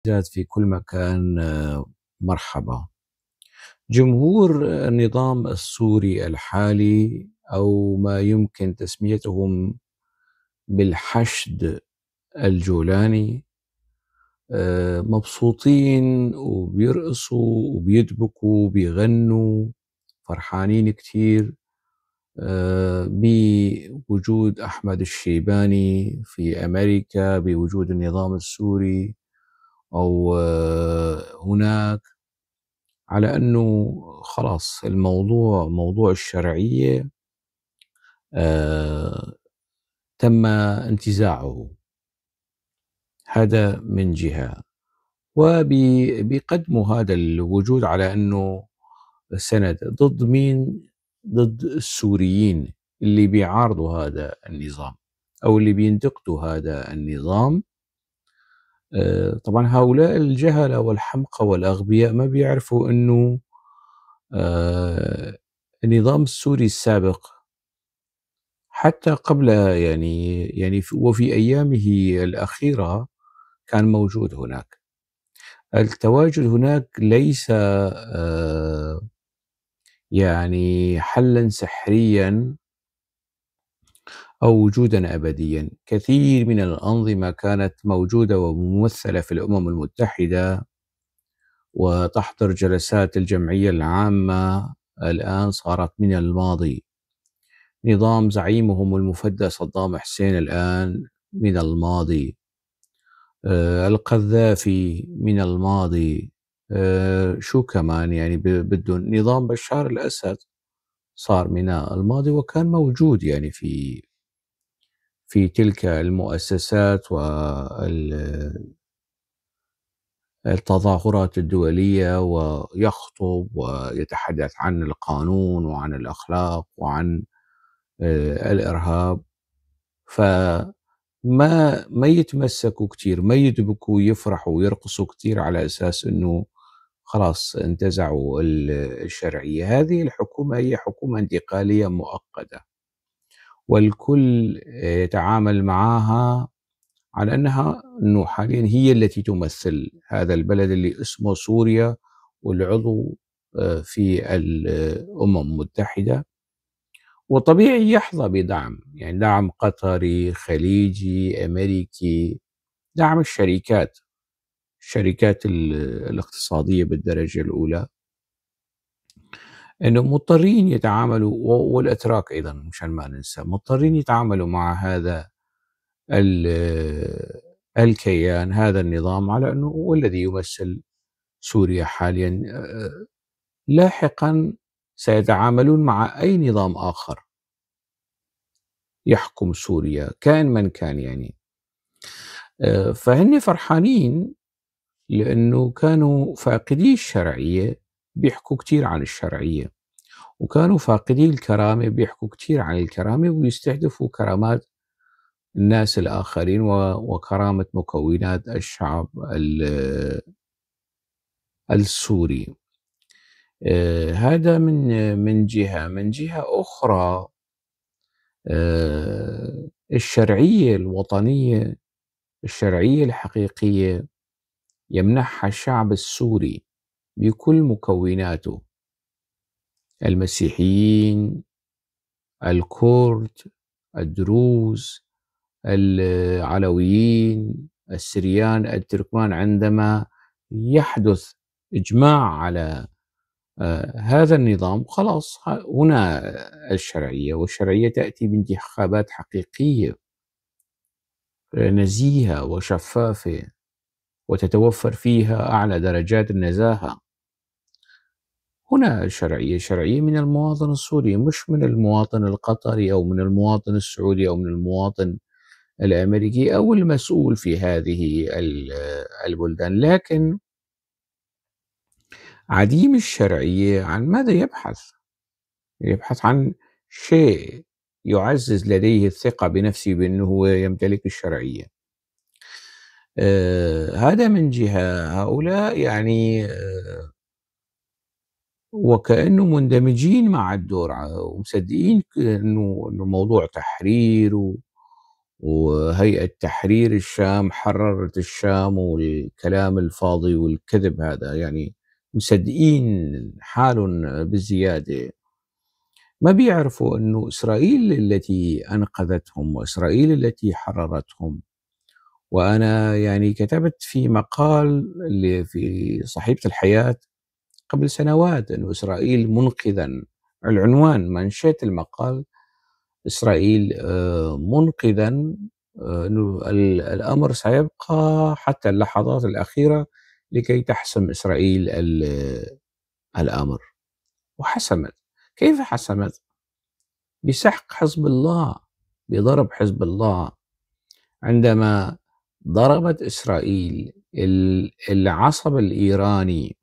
في كل مكان. مرحبا. جمهور النظام السوري الحالي أو ما يمكن تسميتهم بالحشد الجولاني مبسوطين وبيرقصوا وبيدبكوا وبيغنوا، فرحانين كتير بوجود أحمد الشيباني في أمريكا، بوجود النظام السوري أو هناك، على أنه خلاص الموضوع موضوع الشرعية تم انتزاعه. هذا من جهة، وبيقدموا هذا الوجود على أنه سند ضد مين؟ ضد السوريين اللي بيعارضوا هذا النظام أو اللي بينتقدوا هذا النظام. طبعا هؤلاء الجهلة والحمقى والأغبياء ما بيعرفوا أنه النظام السوري السابق حتى قبل وفي أيامه الأخيرة كان موجود هناك. التواجد هناك ليس حلا سحريا أو وجودا أبديا. كثير من الأنظمة كانت موجودة وممثلة في الأمم المتحدة وتحضر جلسات الجمعية العامة، الآن صارت من الماضي. نظام زعيمهم المفدى صدام حسين الآن من الماضي. القذافي من الماضي. شو كمان بدون نظام بشار الأسد صار من الماضي، وكان موجود في تلك المؤسسات والتظاهرات الدولية، ويخطب ويتحدث عن القانون وعن الأخلاق وعن الإرهاب. ما يتمسكوا كتير، ما يدبكوا ويفرحوا ويرقصوا كتير على أساس أنه خلاص انتزعوا الشرعية. هذه الحكومة هي حكومة انتقالية مؤقتة، والكل يتعامل معها على أنه حاليا هي التي تمثل هذا البلد اللي اسمه سوريا، والعضو في الأمم المتحدة، وطبيعي يحظى بدعم، دعم قطري، خليجي، أمريكي، دعم الشركات الاقتصادية بالدرجة الأولى، أنه مضطرين يتعاملوا، والأتراك أيضا مشان ما ننسى، مضطرين يتعاملوا مع هذا الكيان، هذا النظام، على أنه هو الذي يمثل سوريا حاليا. لاحقا سيتعاملون مع أي نظام آخر يحكم سوريا كان من كان فهن فرحانين لأنه كانوا فاقدي الشرعية، بيحكوا كتير عن الشرعية، وكانوا فاقدي الكرامة، بيحكوا كتير عن الكرامة ويستهدفوا كرامات الناس الآخرين وكرامة مكونات الشعب السوري. هذا من جهة. من جهة أخرى، الشرعية الوطنية، الشرعية الحقيقية يمنحها الشعب السوري بكل مكوناته: المسيحيين، الكرد، الدروز، العلويين، السريان، التركمان. عندما يحدث إجماع على هذا النظام، خلاص هنا الشرعية، والشرعية تأتي بانتخابات حقيقية نزيهة وشفافة وتتوفر فيها أعلى درجات النزاهة. هنا الشرعية من المواطن السوري، مش من المواطن القطري أو من المواطن السعودي أو من المواطن الأمريكي أو المسؤول في هذه البلدان. لكن عديم الشرعية عن ماذا يبحث؟ يبحث عن شيء يعزز لديه الثقة بنفسه بأنه هو يمتلك الشرعية. هذا من جهة. هؤلاء وكأنه مندمجين مع الدور ومصدقين أنه موضوع تحرير وهيئة تحرير الشام حررت الشام، والكلام الفاضي والكذب هذا، يعني مصدقين حالهم بزيادة. ما بيعرفوا أنه إسرائيل التي أنقذتهم وإسرائيل التي حررتهم. وأنا يعني كتبت في مقال اللي في صحيفة الحياة قبل سنوات أنه إسرائيل منقذا، العنوان منشأة المقال إسرائيل منقذا، أنه الأمر سيبقى حتى اللحظات الأخيرة لكي تحسم إسرائيل الأمر. وحسمت. كيف حسمت؟ بسحق حزب الله، بضرب حزب الله. عندما ضربت إسرائيل العصب الإيراني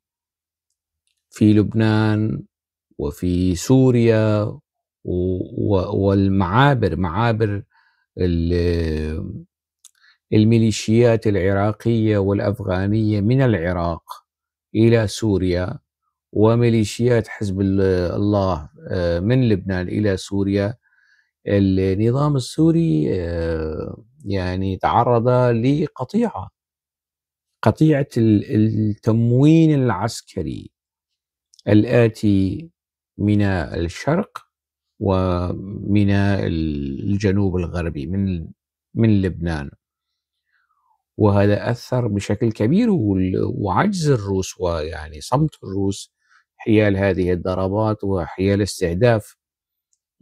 في لبنان وفي سوريا والمعابر، معابر الميليشيات العراقية والأفغانية من العراق إلى سوريا، وميليشيات حزب الله من لبنان إلى سوريا، النظام السوري يعني تعرض لقطيعة، قطيعة التموين العسكري الآتي من الشرق ومن الجنوب الغربي من لبنان. وهذا أثر بشكل كبير، وعجز الروس ويعني صمت الروس حيال هذه الضربات وحيال استهداف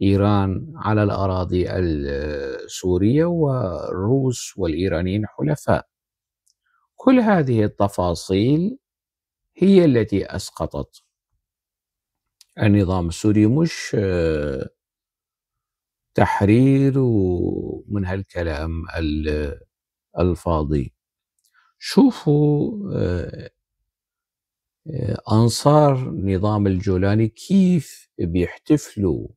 إيران على الأراضي السورية، والروس والإيرانيين حلفاء. كل هذه التفاصيل هي التي أسقطت النظام السوري، مش تحرير ومن هالكلام الفاضي. شوفوا أنصار نظام الجولاني كيف بيحتفلوا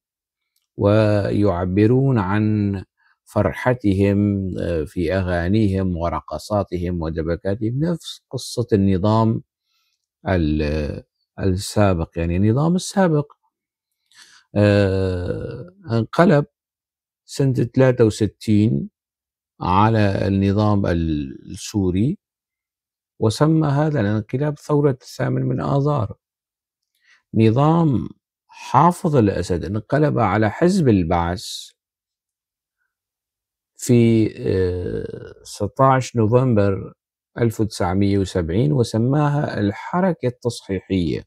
ويعبرون عن فرحتهم في أغانيهم ورقصاتهم ودبكاتهم، نفس قصة النظام السابق. يعني النظام السابق انقلب سنة 63 على النظام السوري، وسمى هذا الانقلاب ثورة 8 من آذار. نظام حافظ الأسد انقلب على حزب البعث في 16 نوفمبر 1970 وسماها الحركة التصحيحية.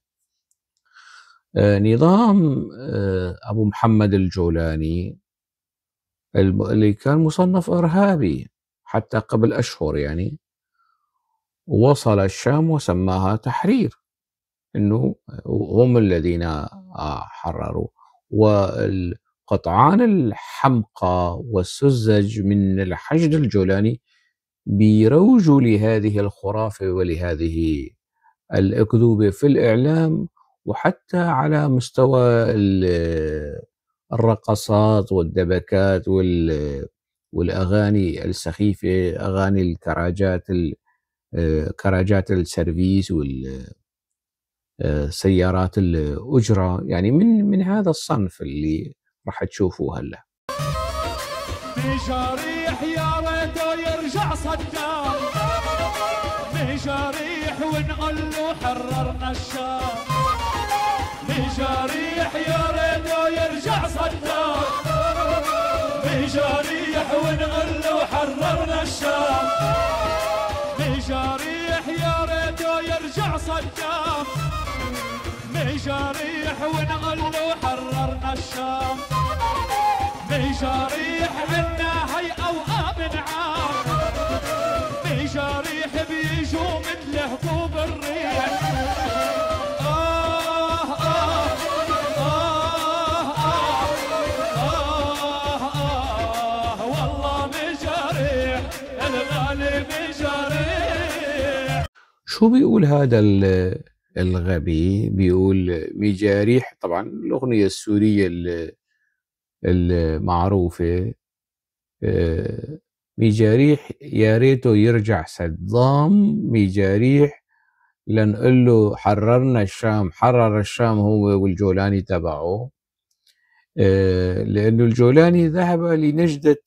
نظام أبو محمد الجولاني اللي كان مصنف إرهابي حتى قبل أشهر، يعني وصل الشام وسماها تحرير، إنه هم الذين حرروا. والقطعان الحمقى والسذج من الحشد الجولاني بيروجوا لهذه الخرافة ولهذه الأكذوبة في الإعلام، وحتى على مستوى الرقصات والدبكات والأغاني السخيفة، أغاني الكراجات، كراجات السيرفيس والسيارات الأجرة، يعني من هذا الصنف اللي راح تشوفوه هلا. بجريح يا ريته يرجع صدام، بجريح ونقول له حررنا الشام، بجريح يا ريته يرجع صدام، بجريح ونقول له حررنا الشام، بجريح يا ريته يرجع صدام، بجريح ونقول له حررنا الشام، بجريح عنا هيئة وآمن عام، بجريح بيجوا مثل هبوب الريح. والله بجريح الغالي بجريح. شو بيقول هذا الغبي؟ بيقول مجاريح، طبعا الأغنية السورية المعروفة، مجاريح يا ريته يرجع صدام، مجاريح لنقول له حررنا الشام. حرر الشام هو والجولاني تبعه، لأنه الجولاني ذهب لنجدة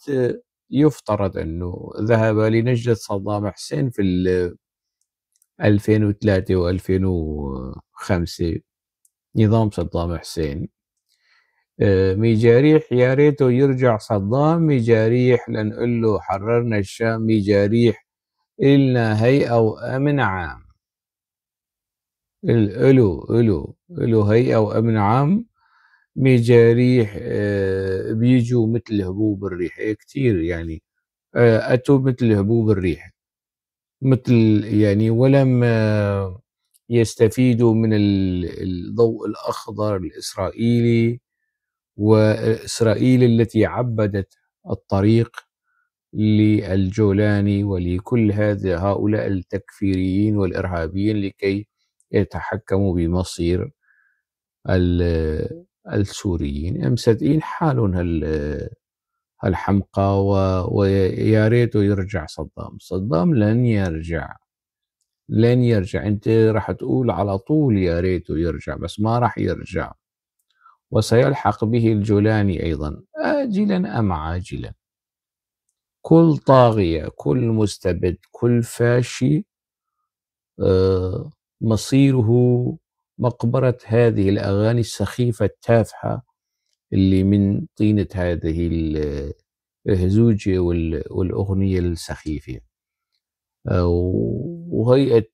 يفترض أنه ذهب لنجدة صدام حسين في 2003 و2005 نظام صدام حسين. ميجاريح يا ريته يرجع صدام. ميجاريح لنقول له حررنا الشام. ميجاريح إلنا هيئة وأمن عام. إلو هيئة وأمن عام. ميجاريح بيجوا مثل هبوب الريح كتير، يعني أتوا مثل هبوب الريح، مثل يعني ولم يستفيدوا من الضوء الأخضر الإسرائيلي، وإسرائيل التي عبدت الطريق للجولاني ولكل هؤلاء التكفيريين والإرهابيين لكي يتحكموا بمصير السوريين. مصدقين حالهم هالحمقى، ويا ريته يرجع صدام. صدام لن يرجع. انت راح تقول على طول يا ريته يرجع، بس ما راح يرجع، وسيلحق به الجولاني أيضا آجلا أم عاجلا. كل طاغية، كل مستبد، كل فاشي مصيره مقبرة هذه الأغاني السخيفة التافهة اللي من طينة هذه الهزوجة والأغنية السخيفة. وهيئة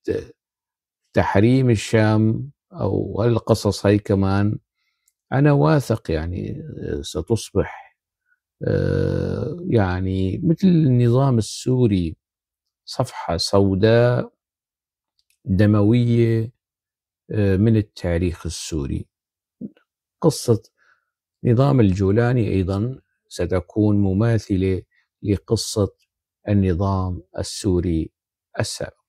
تحريم الشام أو القصص هاي كمان أنا واثق يعني ستصبح يعني مثل النظام السوري، صفحة سوداء دموية من التاريخ السوري. قصة نظام الجولاني أيضا ستكون مماثلة لقصة النظام السوري السابق.